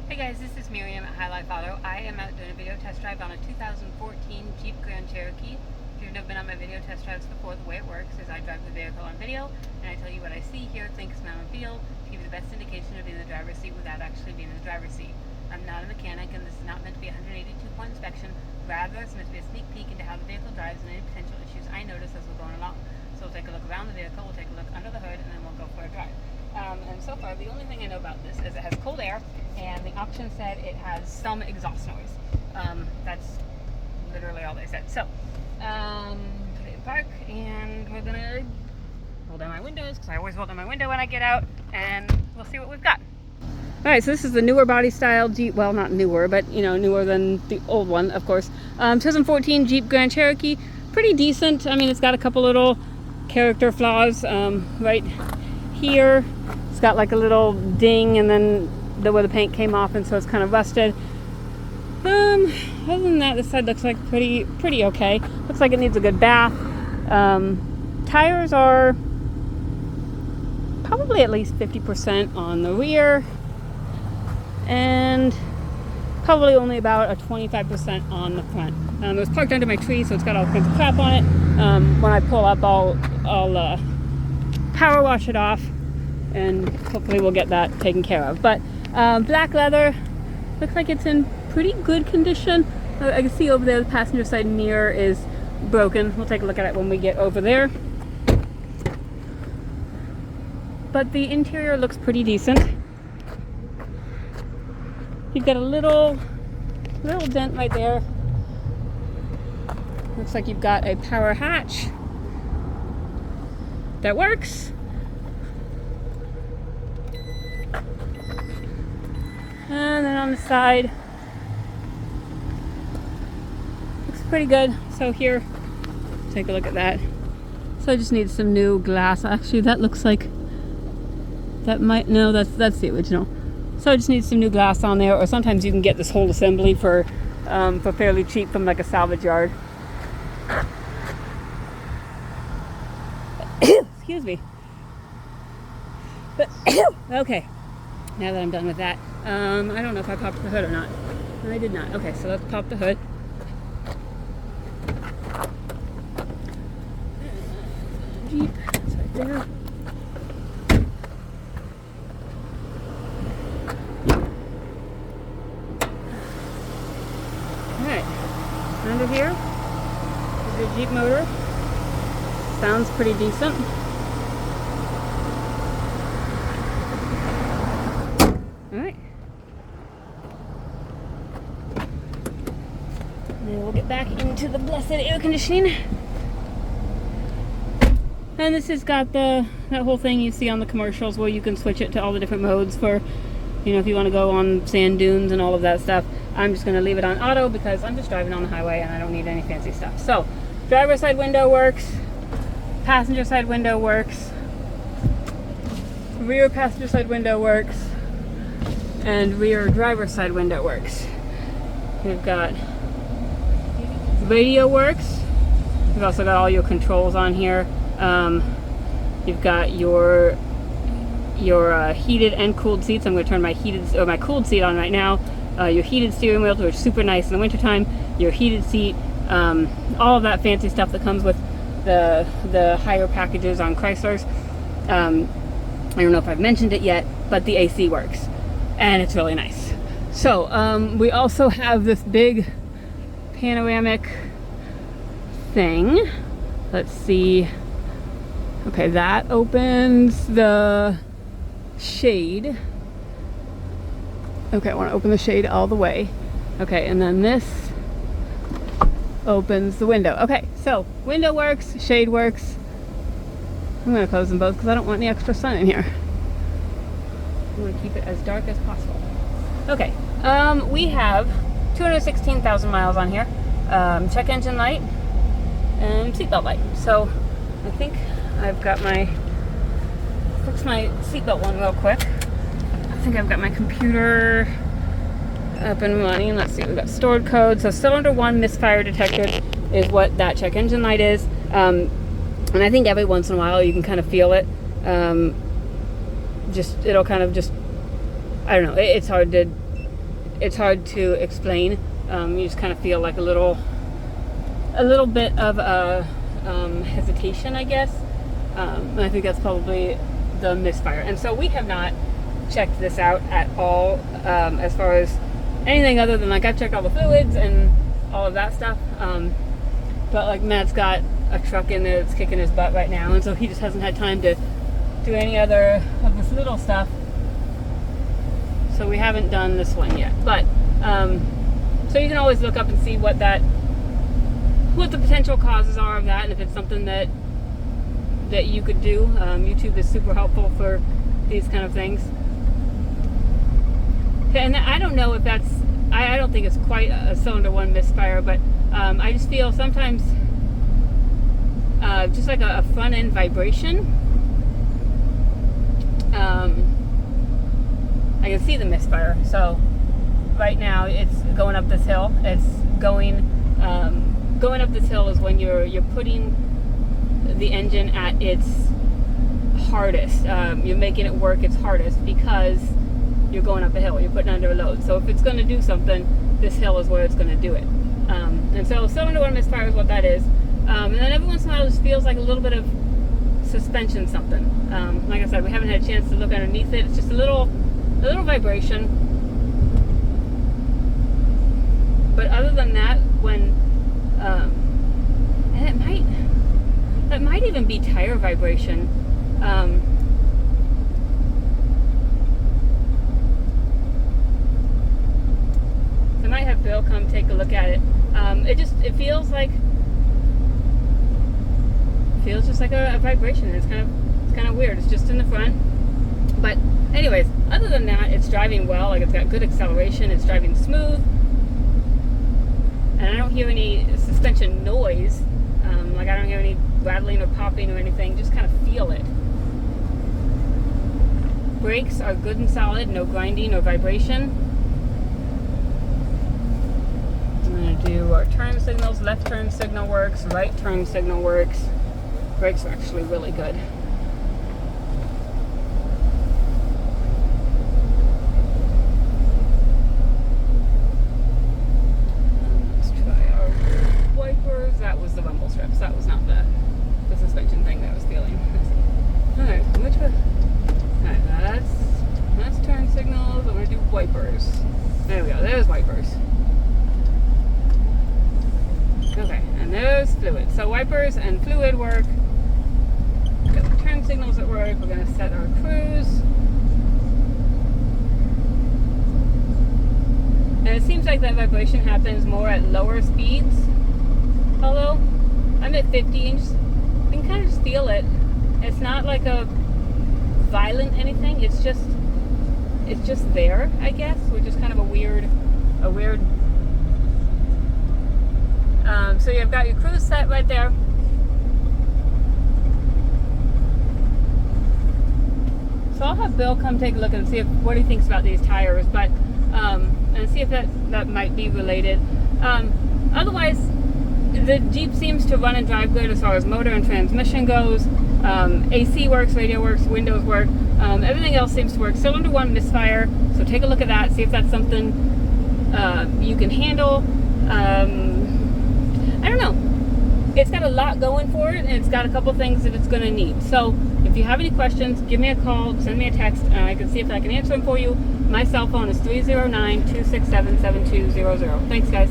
Hey guys, this is Miriam at High Life Auto. I am out doing a video test drive on a 2014 Jeep Grand Cherokee. If you've never been on my video test drives before, the way it works is I drive the vehicle on video and I tell you what I see, hear, think, smell, and feel to give you the best indication of being in the driver's seat without actually being in the driver's seat. I'm not a mechanic and this is not meant to be a 182-point inspection. Rather, it's meant to be a sneak peek into how the vehicle drives and any potential issues I notice as we're going along. So we'll take a look around the vehicle, we'll take a look under the hood, and then we'll go for a drive. And so far, the only thing I know about this is it has cold air, and the option said it has some exhaust noise. That's literally all they said. So, put it in park, and we're gonna hold down my windows, because I always hold down my window when I get out, and we'll see what we've got. Alright, so this is the newer body style Jeep, well, not newer, but, you know, newer than the old one, of course. 2014 Jeep Grand Cherokee, pretty decent. I mean, it's got a couple little character flaws right here. It's got like a little ding, and then where the paint came off, and so it's kind of rusted. Other than that, this side looks like pretty okay. Looks like it needs a good bath. Tires are probably at least 50% on the rear, and probably only about a 25% on the front. It was parked under my tree, so it's got all kinds of crap on it. When I pull up, I'll power wash it off, and hopefully we'll get that taken care of. But black leather, looks like it's in pretty good condition. I can see over there the passenger side mirror is broken. We'll take a look at it when we get over there. But the interior looks pretty decent. You've got a little dent right there. Looks like you've got a power hatch that works. And then on the side, looks pretty good. So here, take a look at that. So I just need some new glass. Actually, that looks like, that might, no, that's the original. So I just need some new glass on there, or sometimes you can get this whole assembly for fairly cheap from like a salvage yard. Excuse me. But okay, now that I'm done with that, I don't know if I popped the hood or not. No, I did not. Okay, so let's pop the hood. Jeep, it's right there. Alright, under here is your Jeep motor. Sounds pretty decent. Alright. Then we'll get back into the blessed air conditioning. And this has got that whole thing you see on the commercials where you can switch it to all the different modes for, you know, if you want to go on sand dunes and all of that stuff. I'm just going to leave it on auto because I'm just driving on the highway and I don't need any fancy stuff. So, driver's side window works, passenger side window works, rear passenger side window works, and rear driver's side window works. We've got radio works. We've also got all your controls on here. You've got your heated and cooled seats. I'm going to turn my cooled seat on right now. Your heated steering wheel, which is super nice in the wintertime. Your heated seat, all of that fancy stuff that comes with the higher packages on Chryslers. I don't know if I've mentioned it yet, but the AC works, and it's really nice. So we also have this big panoramic thing. Let's see. Okay, that opens the shade. Okay, I want to open the shade all the way. Okay, and then this opens the window. Okay, so window works, shade works. I'm going to close them both because I don't want any extra sun in here. I want to keep it as dark as possible. Okay, we have 216,000 miles on here. Check engine light and seatbelt light. So I think I've got fix my seatbelt one real quick. I think I've got my computer up and running. Let's see, we've got stored code. So cylinder 1 misfire detected is what that check engine light is. And I think every once in a while you can kind of feel it. It'll kind of just, I don't know, it's hard to it's hard to explain. You just kind of feel like a little bit of a hesitation, I guess. And I think that's probably the Misfire. And so we have not checked this out at all, as far as anything other than, like, I've checked all the fluids and all of that stuff. But like, Matt's got a truck in there that's kicking his butt right now, and so he just hasn't had time to do any other of this little stuff. So we haven't done this one yet. But so you can always look up and see what the potential causes are of that, and if it's something that you could do. YouTube is super helpful for these kind of things. And I don't know if that's, I don't think it's quite a cylinder one misfire, but I just feel sometimes just like a front end vibration. I can see the misfire. So right now it's going up this hill. It's going up this hill is when you're putting the engine at its hardest. You're making it work its hardest because you're going up a hill. You're putting under a load. So if it's going to do something, this hill is where it's going to do it. And so cylinder one misfire is what that is. And then every once in a while it just feels like a little bit of suspension something. Like I said, we haven't had a chance to look underneath it. It's just a little vibration. But other than that, when and it might even be tire vibration. I might have Bill come take a look at it. It feels just like a vibration. It's kind of weird. It's just in the front. But anyways, other than that, it's driving well. Like, it's got good acceleration. It's driving smooth, and I don't hear any suspension noise. Like, I don't hear any rattling or popping or anything. Just kind of feel it. Brakes are good and solid. No grinding or vibration. I'm going to do our turn signals. Left turn signal works. Right turn signal works. Brakes are actually really good. Let's try our wipers. That was the rumble strips. That was not the suspension thing that I was feeling. Alright, which one? Alright, that's turn signals. I'm going to do wipers. There we go. There's wipers. Okay, and there's fluid. So wipers and fluid work. Got the turn signals at work. We're going to set our cruise. And it seems like that vibration happens more at lower speeds. Although I'm at 50 and you can kind of just feel it. It's not like a violent anything. It's just there, I guess, which is kind of a weird. So you've got your cruise set right there. So I'll have Bill come take a look and see what he thinks about these tires, but and see if that might be related. Otherwise, the Jeep seems to run and drive good as far as motor and transmission goes. AC works, radio works, windows work. Everything else seems to work. Cylinder one misfire. So take a look at that. See if that's something you can handle. I don't know. It's got a lot going for it, and it's got a couple things that it's going to need. So if you have any questions, give me a call, send me a text, and I can see if I can answer them for you. My cell phone is 309-267-7200. Thanks, guys.